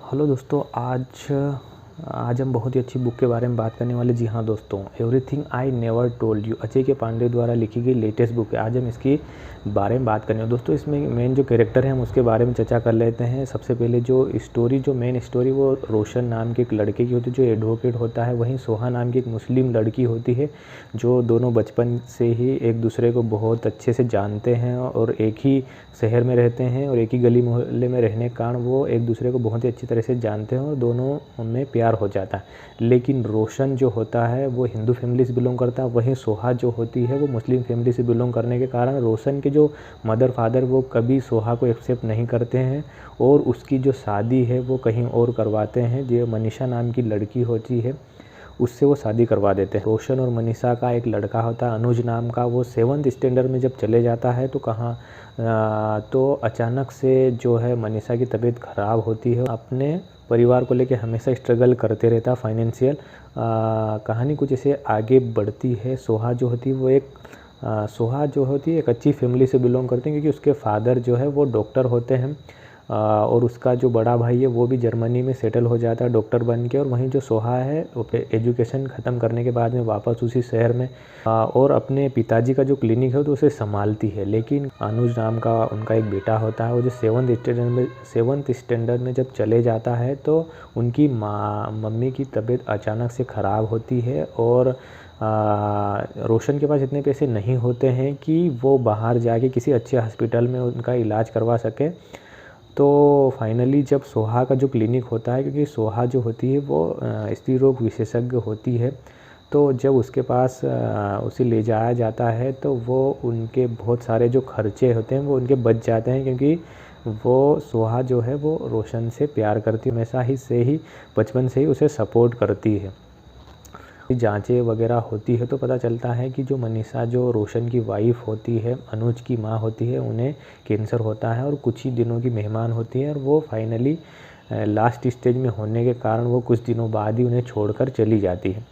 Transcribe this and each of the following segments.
Hello दोस्तों, आज हम बहुत ही अच्छी बुक के बारे में बात करने वाले। जी हाँ दोस्तों, everything I never told you Ajay के पांडे द्वारा लिखी गई लेटेस्ट बुक है। आज हम इसकी बारे में बात करने वाले। दोस्तों, इसमें मेन जो कैरेक्टर है हम उसके बारे में चर्चा कर लेते हैं। सबसे पहले जो मेन स्टोरी वो रोशन नाम के एक लड़के की होती है जो एडवोकेट होता है। वहीं सोहा नाम की एक मुस्लिम लड़की होती है जो दोनों बचपन से ही एक दूसरे को बहुत अच्छे से जानते हैं और एक ही शहर में रहते हैं और एक ही गली मोहल्ले में रहने के कारण वो एक दूसरे को बहुत ही अच्छी तरह से जानते हैं और दोनों में प्यार हो जाता है। लेकिन रोशन जो होता है वो हिंदू फैमिली से बिलोंग करता है, वहीं सोहा जो होती है वो मुस्लिम फैमिली से बिलोंग करने के कारण रोशन के जो मदर फादर वो कभी सोहा को एक्सेप्ट नहीं करते हैं और उसकी जो शादी है वो कहीं और करवाते हैं। जो मनीषा नाम की लड़की होती है उससे वो शादी करवा देते हैं। रोशन और मनीषा का एक लड़का होता है अनुज नाम का। वो 7th स्टैंडर्ड में जब चले जाता है तो अचानक से जो है मनीषा की तबीयत ख़राब होती है। अपने परिवार को लेके हमेशा स्ट्रगल करते रहता है फाइनेंशियल। कहानी कुछ ऐसे आगे बढ़ती है। सोहा जो होती है एक अच्छी फैमिली से बिलोंग करते हैं क्योंकि उसके फादर जो है वो डॉक्टर होते हैं और उसका जो बड़ा भाई है वो भी जर्मनी में सेटल हो जाता है डॉक्टर बन के। और वहीं जो सोहा है वो एजुकेशन ख़त्म करने के बाद में वापस उसी शहर में और अपने पिताजी का जो क्लिनिक है तो उसे संभालती है। लेकिन अनुज नाम का उनका एक बेटा होता है वो जो 7th स्टैंडर्ड में जब चले जाता है तो उनकी मम्मी की तबीयत अचानक से ख़राब होती है और रोशन के पास इतने पैसे नहीं होते हैं कि वो बाहर जाके किसी अच्छे हॉस्पिटल में उनका इलाज करवा सके। तो फाइनली जब सोहा का जो क्लिनिक होता है, क्योंकि सोहा जो होती है वो स्त्री रोग विशेषज्ञ होती है, तो जब उसके पास उसे ले जाया जाता है तो वो उनके बहुत सारे जो खर्चे होते हैं वो उनके बच जाते हैं क्योंकि वो सोहा जो है वो रोशन से प्यार करती है। हमेशा ही बचपन से ही उसे सपोर्ट करती है। जांचें वगैरह होती है तो पता चलता है कि जो मनीषा जो रोशन की वाइफ होती है, अनुज की माँ होती है, उन्हें कैंसर होता है और कुछ ही दिनों की मेहमान होती है और वो फाइनली लास्ट स्टेज में होने के कारण वो कुछ दिनों बाद ही उन्हें छोड़कर चली जाती है।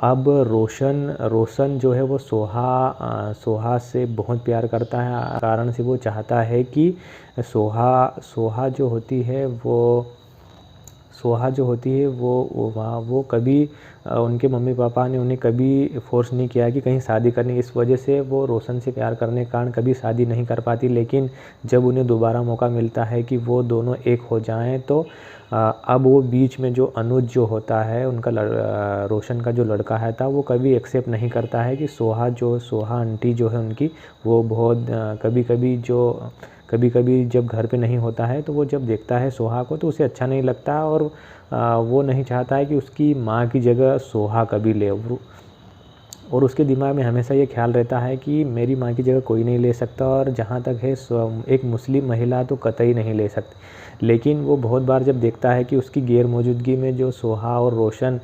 अब रोशन जो है वो सोहा से बहुत प्यार करता है। कारण से वो चाहता है कि सोहा जो होती है वो कभी उनके मम्मी पापा ने उन्हें कभी फोर्स नहीं किया कि कहीं शादी करनी। इस वजह से वो रोशन से प्यार करने के कारण कभी शादी नहीं कर पाती। लेकिन जब उन्हें दोबारा मौका मिलता है कि वो दोनों एक हो जाएं तो अब वो बीच में जो अनुज जो होता है उनका रोशन का जो लड़का है था वो कभी एक्सेप्ट नहीं करता है कि सोहा आंटी जो है उनकी वो बहुत कभी जब घर पे नहीं होता है तो वो जब देखता है सोहा को तो उसे अच्छा नहीं लगता और वो नहीं चाहता है कि उसकी माँ की जगह सोहा कभी ले। और उसके दिमाग में हमेशा ये ख्याल रहता है कि मेरी माँ की जगह कोई नहीं ले सकता और जहाँ तक है एक मुस्लिम महिला तो कतई नहीं ले सकती। लेकिन वो बहुत बार जब देखता है कि उसकी गैर मौजूदगी में जो सोहा और रोशन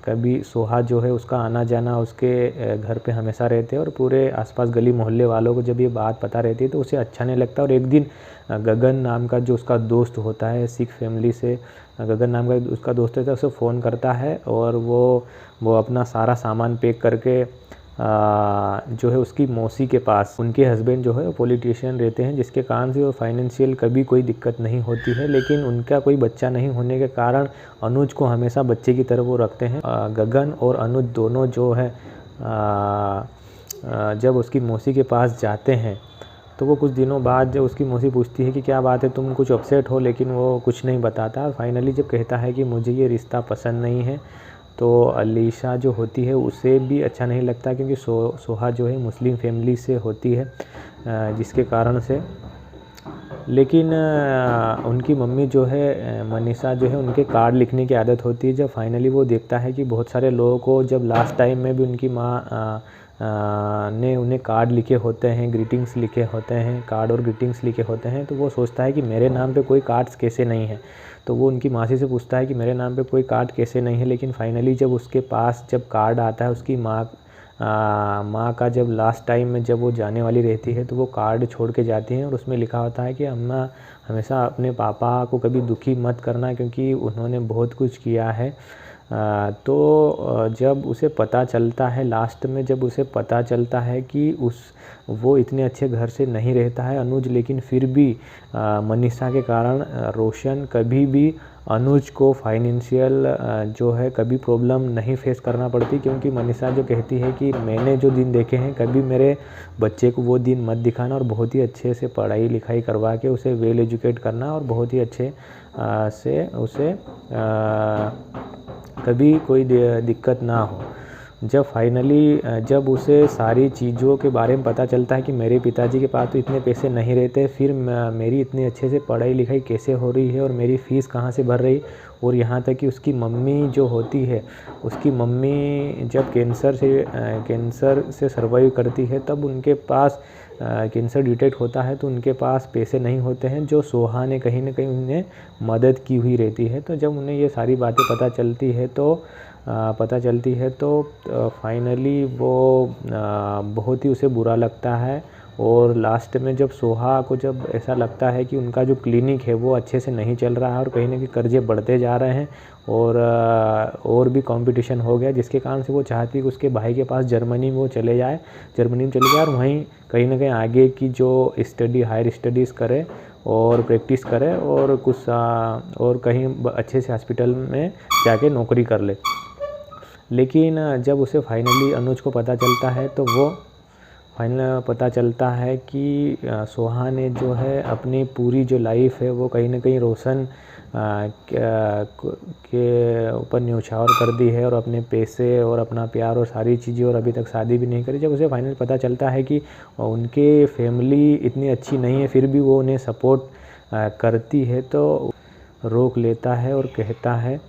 कभी सोहा जो है उसका आना जाना उसके घर पे हमेशा रहते हैं और पूरे आसपास गली मोहल्ले वालों को जब ये बात पता रहती है तो उसे अच्छा नहीं लगता। और एक दिन गगन नाम का जो उसका दोस्त होता है, सिख फैमिली से गगन नाम का उसका दोस्त होता है, उसे फ़ोन करता है और वो अपना सारा सामान पैक करके जो है उसकी मौसी के पास, उनके हस्बैंड जो है वो पॉलिटिशियन रहते हैं जिसके कारण से वो फाइनेंशियल कभी कोई दिक्कत नहीं होती है। लेकिन उनका कोई बच्चा नहीं होने के कारण अनुज को हमेशा बच्चे की तरह वो रखते हैं। गगन और अनुज दोनों जो है जब उसकी मौसी के पास जाते हैं तो वो कुछ दिनों बाद जब उसकी मौसी पूछती है कि क्या बात है, तुम कुछ अपसेट हो, लेकिन वो कुछ नहीं बताता। फाइनली जब कहता है कि मुझे ये रिश्ता पसंद नहीं है तो अलीशा जो होती है उसे भी अच्छा नहीं लगता क्योंकि सोहा जो है मुस्लिम फैमिली से होती है जिसके कारण से। लेकिन उनकी मम्मी जो है मनीषा जो है उनके कार्ड लिखने की आदत होती है। जब फाइनली वो देखता है कि बहुत सारे लोगों को जब लास्ट टाइम में भी उनकी माँ ने उन्हें कार्ड लिखे होते हैं, ग्रीटिंग्स लिखे होते हैं, कार्ड और ग्रीटिंग्स लिखे होते हैं, तो वो सोचता है कि मेरे नाम पे कोई कार्ड्स कैसे नहीं है। तो वो उनकी मासी से पूछता है कि मेरे नाम पे कोई कार्ड कैसे नहीं है। लेकिन फाइनली जब उसके पास जब कार्ड आता है उसकी माँ का, जब लास्ट टाइम में जब वो जाने वाली रहती है तो वो कार्ड छोड़ के जाती हैं और उसमें लिखा होता है कि अम्मा हमेशा अपने पापा को कभी दुखी मत करना क्योंकि उन्होंने बहुत कुछ किया है तो जब उसे पता चलता है लास्ट में, जब उसे पता चलता है कि वो इतने अच्छे घर से नहीं रहता है अनुज, लेकिन फिर भी मनीषा के कारण रोशन कभी भी अनुज को फाइनेंशियल जो है कभी प्रॉब्लम नहीं फेस करना पड़ती, क्योंकि मनीषा जो कहती है कि मैंने जो दिन देखे हैं कभी मेरे बच्चे को वो दिन मत दिखाना, और बहुत ही अच्छे से पढ़ाई लिखाई करवा के उसे वेल एजुकेट करना, और बहुत ही अच्छे से उसे कभी कोई दिक्कत ना हो। जब फाइनली जब उसे सारी चीज़ों के बारे में पता चलता है कि मेरे पिताजी के पास तो इतने पैसे नहीं रहते, फिर मेरी इतनी अच्छे से पढ़ाई लिखाई कैसे हो रही है और मेरी फ़ीस कहाँ से भर रही, और यहाँ तक कि उसकी मम्मी जो होती है, उसकी मम्मी जब कैंसर से सर्वाइव करती है, तब उनके पास कैंसर डिटेक्ट होता है तो उनके पास पैसे नहीं होते हैं, जो सोहा ने कहीं ना कहीं उन्हें मदद की हुई रहती है। तो जब उन्हें ये सारी बातें पता चलती है तो फाइनली वो बहुत ही उसे बुरा लगता है, और लास्ट में जब सोहा को जब ऐसा लगता है कि उनका जो क्लिनिक है वो अच्छे से नहीं चल रहा है और कहीं ना कहीं कर्जे बढ़ते जा रहे हैं, और भी कंपटीशन हो गया, जिसके कारण से वो चाहती है कि उसके भाई के पास जर्मनी में वो चले जाए और वहीं कहीं ना कहीं आगे की जो हायर स्टडीज़ करे और प्रैक्टिस करे, और कुछ और कहीं अच्छे से हॉस्पिटल में जाके नौकरी कर ले। लेकिन जब उसे फाइनली अनुज को पता चलता है तो वो फाइनल पता चलता है कि सोहा ने जो है अपनी पूरी जो लाइफ है वो कहीं ना कहीं रोशन के ऊपर न्यौछावर कर दी है, और अपने पैसे और अपना प्यार और सारी चीज़ें, और अभी तक शादी भी नहीं करी। जब उसे फाइनल पता चलता है कि उनके फैमिली इतनी अच्छी नहीं है फिर भी वो उन्हें सपोर्ट करती है, तो रोक लेता है और कहता है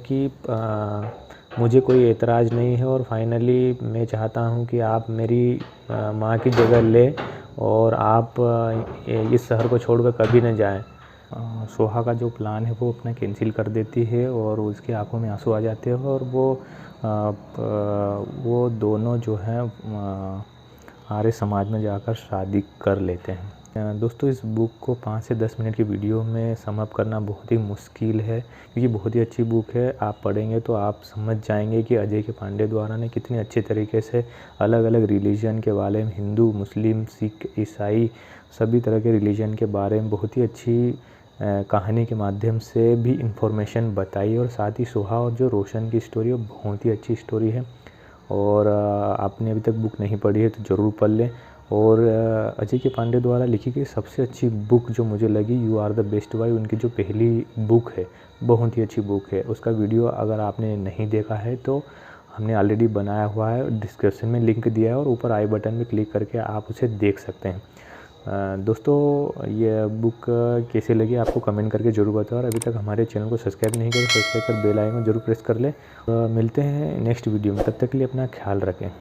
कि मुझे कोई एतराज़ नहीं है, और फाइनली मैं चाहता हूं कि आप मेरी माँ की जगह लें और आप इस शहर को छोड़कर कभी न जाएं। सोहा का जो प्लान है वो अपना कैंसिल कर देती है, और उसकी आंखों में आंसू आ जाते हैं, और वो दोनों जो हैं आर्य समाज में जाकर शादी कर लेते हैं। दोस्तों, इस बुक को 5 से 10 मिनट की वीडियो में सम अप करना बहुत ही मुश्किल है, क्योंकि बहुत ही अच्छी बुक है। आप पढ़ेंगे तो आप समझ जाएंगे कि अजय के पांडे द्वारा ने कितने अच्छे तरीके से अलग अलग रिलीजन के बारे में, हिंदू, मुस्लिम, सिख, ईसाई, सभी तरह के रिलीजन के बारे में बहुत ही अच्छी कहानी के माध्यम से भी इंफॉर्मेशन बताई, और साथ ही सोहा और जो रोशन की स्टोरी है बहुत ही अच्छी स्टोरी है। और आपने अभी तक बुक नहीं पढ़ी है तो ज़रूर पढ़ लें। और अजय के पांडे द्वारा लिखी गई सबसे अच्छी बुक जो मुझे लगी, you are the best boy, उनकी जो पहली बुक है बहुत ही अच्छी बुक है। उसका वीडियो अगर आपने नहीं देखा है तो हमने ऑलरेडी बनाया हुआ है, डिस्क्रिप्शन में लिंक दिया है, और ऊपर आई बटन में क्लिक करके आप उसे देख सकते हैं। दोस्तों, ये बुक कैसे लगी आपको कमेंट करके ज़रूर बताओ, और अभी तक हमारे चैनल को सब्सक्राइब नहीं किया तो सब्सक्राइब कर बेल आइकन जरूर प्रेस कर ले। मिलते हैं नेक्स्ट वीडियो में, तब तक के लिए अपना ख्याल रखें।